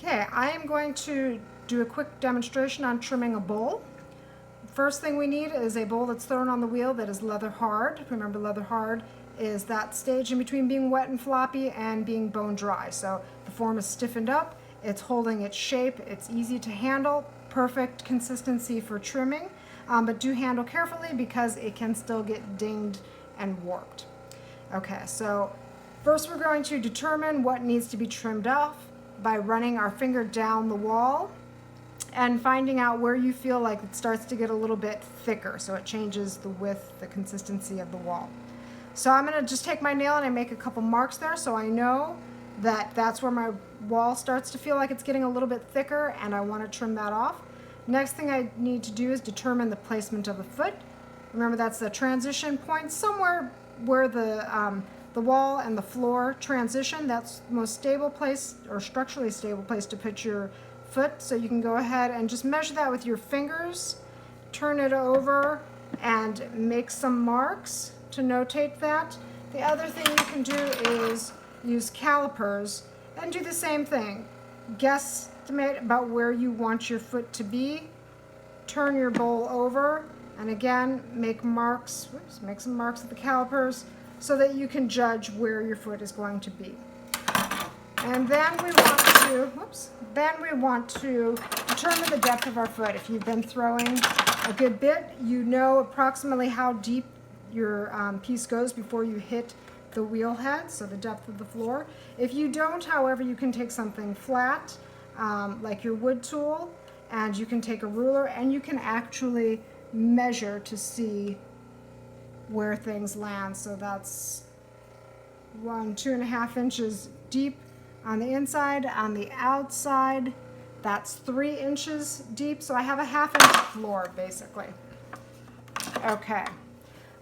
Okay, I am going to do a quick demonstration on trimming a bowl. First thing we need is a bowl that's thrown on the wheel that is leather hard. Remember, leather hard is that stage in between being wet and floppy and being bone dry. So the form is stiffened up, it's holding its shape, it's easy to handle, perfect consistency for trimming, but do handle carefully because it can still get dinged and warped. Okay, so first we're going to determine what needs to be trimmed off by running our finger down the wall and finding out where you feel like it starts to get a little bit thicker, so it changes the width, the consistency of the wall. So I'm going to just take my nail and I make a couple marks there so I know that that's where my wall starts to feel like it's getting a little bit thicker and I want to trim that off. Next thing I need to do is determine the placement of the foot. Remember, that's the transition point, somewhere where the wall and the floor transition. That's the most stable place, or structurally stable place, to put your foot. So you can go ahead and just measure that with your fingers, turn it over and make some marks to notate that. The other thing you can do is use calipers and do the same thing. Guesstimate about where you want your foot to be, turn your bowl over, and again make marks, make some marks with the calipers so that you can judge where your foot is going to be. And then we want to determine the depth of our foot. If you've been throwing a good bit, you know approximately how deep your piece goes before you hit the wheel head, so the depth of the floor. If you don't, however, you can take something flat, like your wood tool, and you can take a ruler and you can actually measure to see where things land. So that's 2.5 inches deep on the inside. On the outside, that's 3 inches deep. So I have a 1/2 inch floor basically. Okay.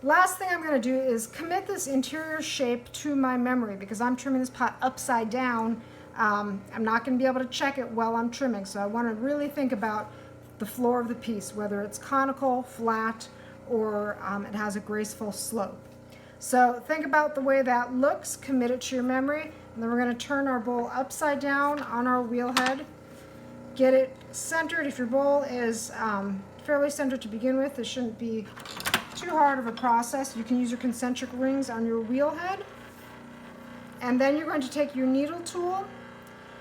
Last thing I'm going to do is commit this interior shape to my memory because I'm trimming this pot upside down. I'm not going to be able to check it while I'm trimming, so I want to really think about the floor of the piece, whether it's conical, flat, or it has a graceful slope. So think about the way that looks, commit it to your memory, and then we're going to turn our bowl upside down on our wheel head. Get it centered. If your bowl is fairly centered to begin with, it shouldn't be too hard of a process. You can use your concentric rings on your wheel head. And then you're going to take your needle tool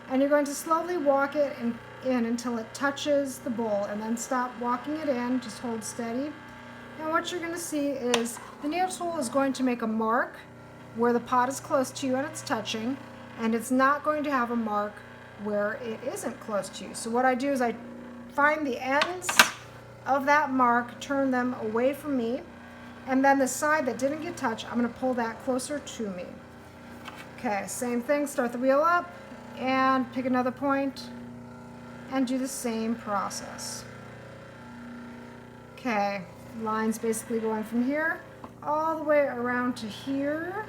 and you're going to slowly walk it in until it touches the bowl, and then stop walking it in, just hold steady. And what you're going to see is the needle tool is going to make a mark where the pot is close to you and it's touching, and it's not going to have a mark where it isn't close to you. So what I do is I find the ends of that mark, turn them away from me, and then the side that didn't get touched, I'm going to pull that closer to me. Okay, same thing, start the wheel up and pick another point and do the same process. Okay, lines basically going from here all the way around to here.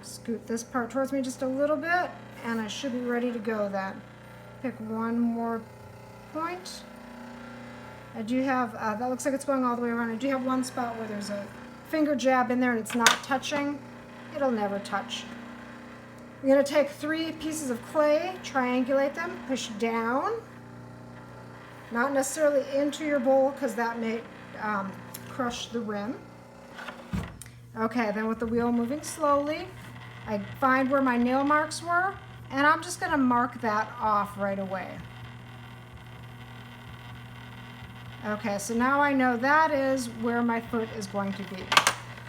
Scoot this part towards me just a little bit and I should be ready to go then. Pick one more point. I do have, that looks like it's going all the way around. I do have one spot where there's a finger jab in there and it's not touching. It'll never touch. I'm going to take 3 pieces of clay, triangulate them, push down, not necessarily into your bowl because that may crush the rim. Okay, then with the wheel moving slowly, I find where my nail marks were, and I'm just going to mark that off right away. Okay, so now I know that is where my foot is going to be.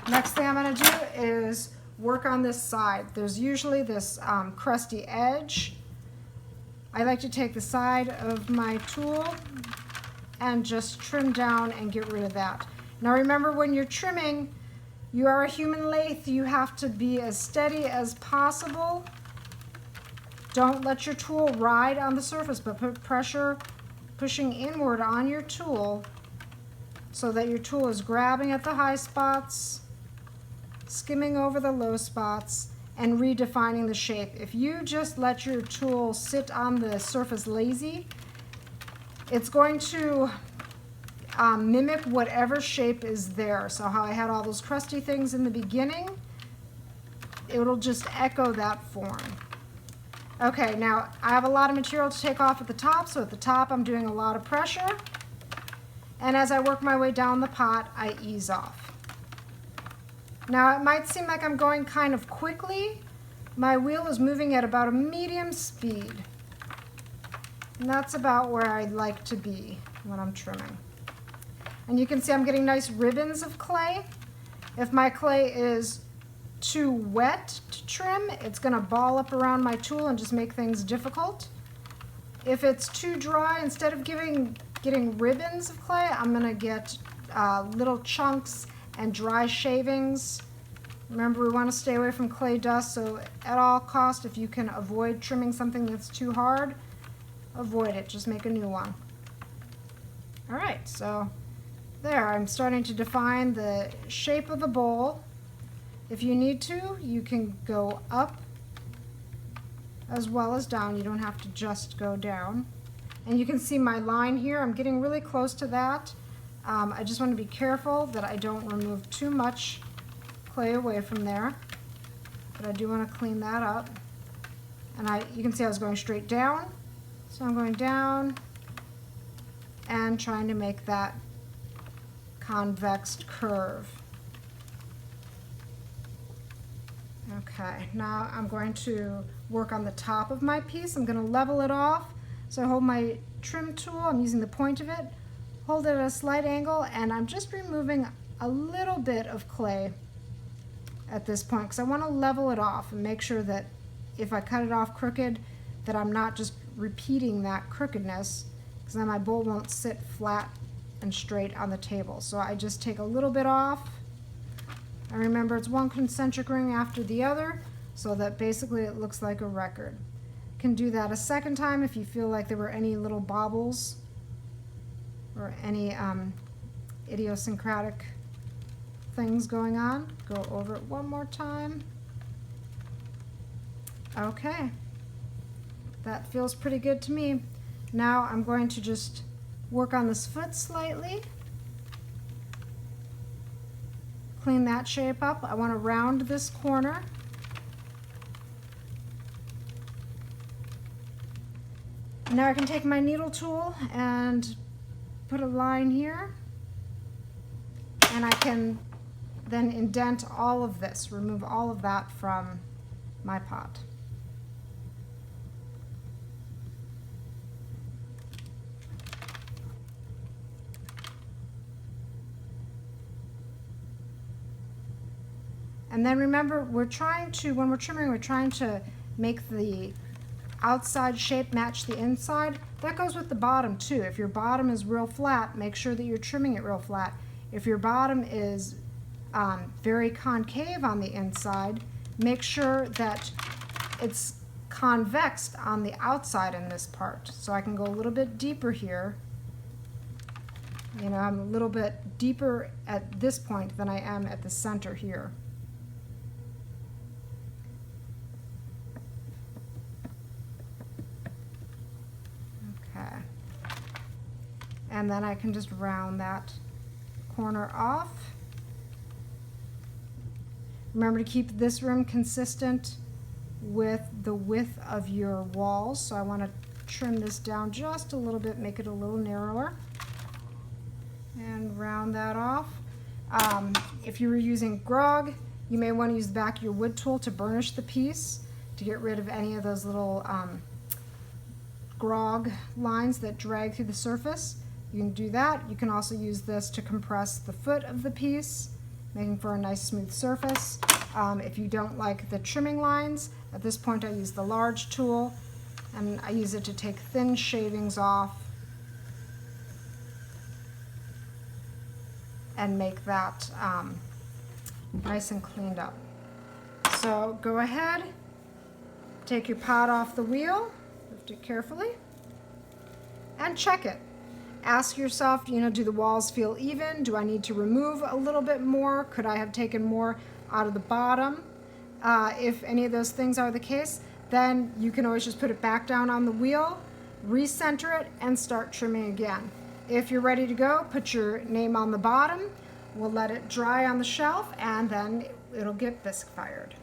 Next thing I'm going to do is work on this side. There's usually this crusty edge. I like to take the side of my tool and just trim down and get rid of that. Now remember, when you're trimming, you are a human lathe. You have to be as steady as possible. Don't let your tool ride on the surface, but put pressure pushing inward on your tool so that your tool is grabbing at the high spots, skimming over the low spots, and redefining the shape. If you just let your tool sit on the surface lazy, it's going to mimic whatever shape is there. So how I had all those crusty things in the beginning, it'll just echo that form. Okay, now I have a lot of material to take off at the top, so at the top I'm doing a lot of pressure. And as I work my way down the pot, I ease off. Now it might seem like I'm going kind of quickly. My wheel is moving at about a medium speed. And that's about where I'd like to be when I'm trimming. And you can see I'm getting nice ribbons of clay. If my clay is too wet to trim, it's going to ball up around my tool and just make things difficult. If it's too dry, instead of getting ribbons of clay, I'm going to get little chunks and dry shavings. Remember, we want to stay away from clay dust, so at all costs, if you can avoid trimming something that's too hard, avoid it. Just make a new one. All right, so there, I'm starting to define the shape of the bowl. If you need to, you can go up as well as down. You don't have to just go down. And you can see my line here. I'm getting really close to that. I just want to be careful that I don't remove too much clay away from there. But I do want to clean that up. And you can see I was going straight down. So I'm going down and trying to make that convex curve. Okay, now I'm going to work on the top of my piece. I'm going to level it off. So I hold my trim tool, I'm using the point of it, hold it at a slight angle, and I'm just removing a little bit of clay at this point because I want to level it off and make sure that if I cut it off crooked, that I'm not just repeating that crookedness, because then my bowl won't sit flat and straight on the table. So I just take a little bit off. And remember, it's one concentric ring after the other, so that basically it looks like a record. You can do that a second time if you feel like there were any little bobbles or any idiosyncratic things going on. Go over it one more time. Okay, that feels pretty good to me. Now I'm going to just work on this foot slightly. Clean that shape up. I want to round this corner. Now I can take my needle tool and put a line here, and I can then indent all of this, remove all of that from my pot. And then remember, when we're trimming, we're trying to make the outside shape match the inside. That goes with the bottom too. If your bottom is real flat, make sure that you're trimming it real flat. If your bottom is very concave on the inside, make sure that it's convex on the outside in this part. So I can go a little bit deeper here. You know, I'm a little bit deeper at this point than I am at the center here. And then I can just round that corner off. Remember to keep this rim consistent with the width of your walls. So I want to trim this down just a little bit, make it a little narrower, and round that off. If you were using grog, you may want to use the back of your wood tool to burnish the piece to get rid of any of those little grog lines that drag through the surface. You can do that. You can also use this to compress the foot of the piece, making for a nice smooth surface. If you don't like the trimming lines, at this point I use the large tool, and I use it to take thin shavings off and make that nice and cleaned up. So go ahead, take your pot off the wheel, lift it carefully, and check it. Ask yourself, you know, do the walls feel even? Do I need to remove a little bit more? Could I have taken more out of the bottom? If any of those things are the case, then you can always just put it back down on the wheel, recenter it, and start trimming again. If you're ready to go, put your name on the bottom. We'll let it dry on the shelf, and then it'll get bisque fired.